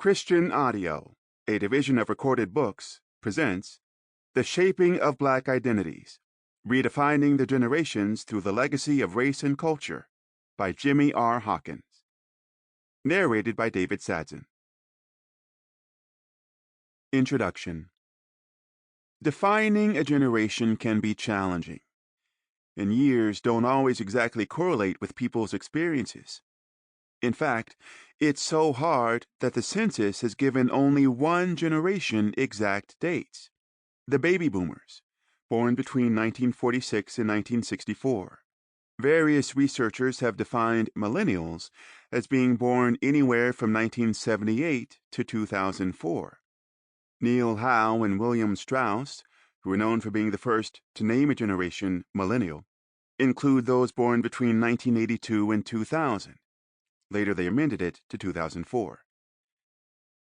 Christian Audio, a division of Recorded Books, presents The Shaping of Black Identities, Redefining the Generations Through the Legacy of Race and Culture by Jimmie R. Hawkins. Narrated by David Sadzin. Introduction. Defining a generation can be challenging, and years don't always exactly correlate with people's experiences. In fact, it's so hard that the census has given only one generation exact dates: the baby boomers, born between 1946 and 1964. Various researchers have defined millennials as being born anywhere from 1978 to 2004. Neil Howe and William Strauss, who are known for being the first to name a generation millennial, include those born between 1982 and 2000. Later, they amended it to 2004.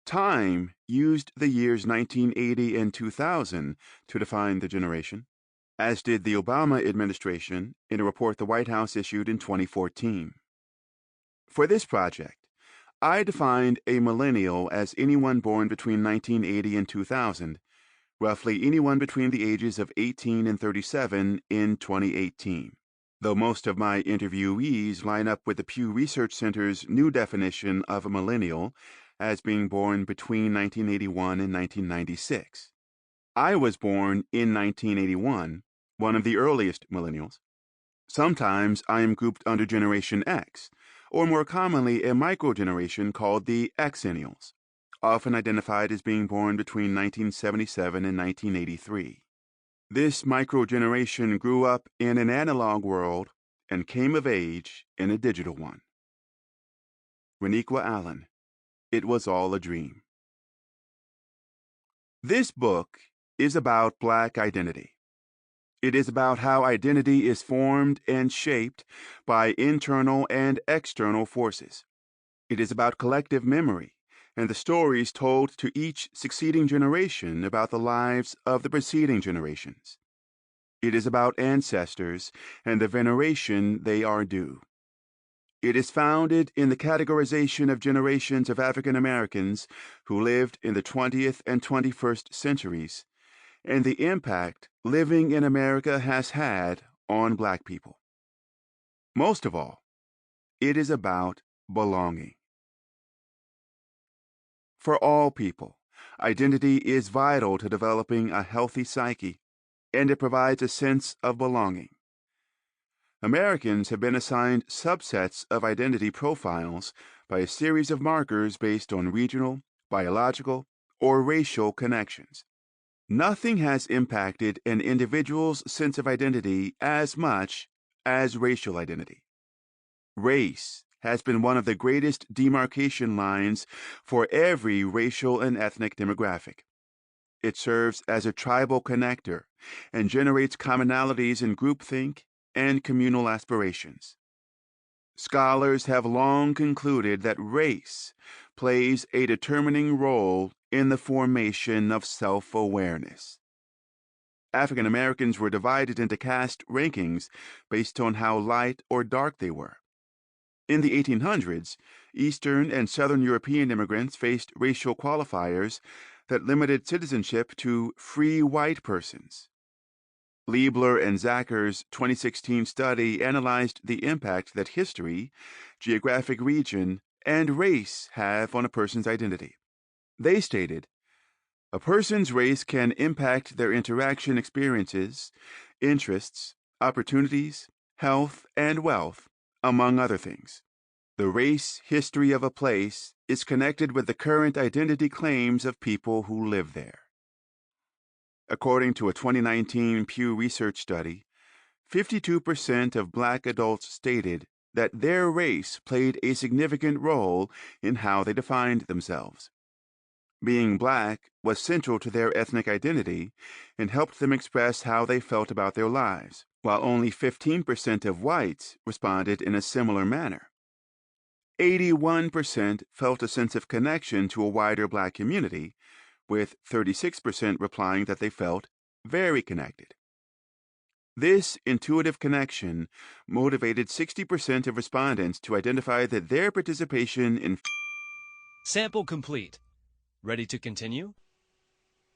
Time used the years 1980 and 2000 to define the generation, as did the Obama administration in a report the White House issued in 2014. For this project, I defined a millennial as anyone born between 1980 and 2000, roughly anyone between the ages of 18 and 37 in 2018. Though most of my interviewees line up with the Pew Research Center's new definition of a millennial as being born between 1981 and 1996. I was born in 1981, one of the earliest millennials. Sometimes I am grouped under Generation X, or more commonly a microgeneration called the Xennials, often identified as being born between 1977 and 1983. This microgeneration grew up in an analog world and came of age in a digital one. Reniqua Allen, It Was All a Dream. This book is about Black identity. It is about how identity is formed and shaped by internal and external forces. It is about collective memory and the stories told to each succeeding generation about the lives of the preceding generations. It is about ancestors and the veneration they are due. It is founded in the categorization of generations of African Americans who lived in the 20th and 21st centuries, and the impact living in America has had on Black people. Most of all, it is about belonging. For all people, identity is vital to developing a healthy psyche, and it provides a sense of belonging. Americans have been assigned subsets of identity profiles by a series of markers based on regional, biological, or racial connections. Nothing has impacted an individual's sense of identity as much as racial identity. Race has been one of the greatest demarcation lines for every racial and ethnic demographic. It serves as a tribal connector and generates commonalities in groupthink and communal aspirations. Scholars have long concluded that race plays a determining role in the formation of self-awareness. African Americans were divided into caste rankings based on how light or dark they were. In the 1800s, Eastern and Southern European immigrants faced racial qualifiers that limited citizenship to free white persons. Liebler and Zacker's 2016 study analyzed the impact that history, geographic region, and race have on a person's identity. They stated, a person's race can impact their interaction experiences, interests, opportunities, health, and wealth, among other things. The race history of a place is connected with the current identity claims of people who live there. According to a 2019 Pew Research study, 52% of Black adults stated that their race played a significant role in how they defined themselves. Being Black was central to their ethnic identity and helped them express how they felt about their lives, while only 15% of whites responded in a similar manner. 81% felt a sense of connection to a wider Black community, with 36% replying that they felt very connected. This intuitive connection motivated 60% of respondents to identify that their participation in Sample complete. Ready to continue?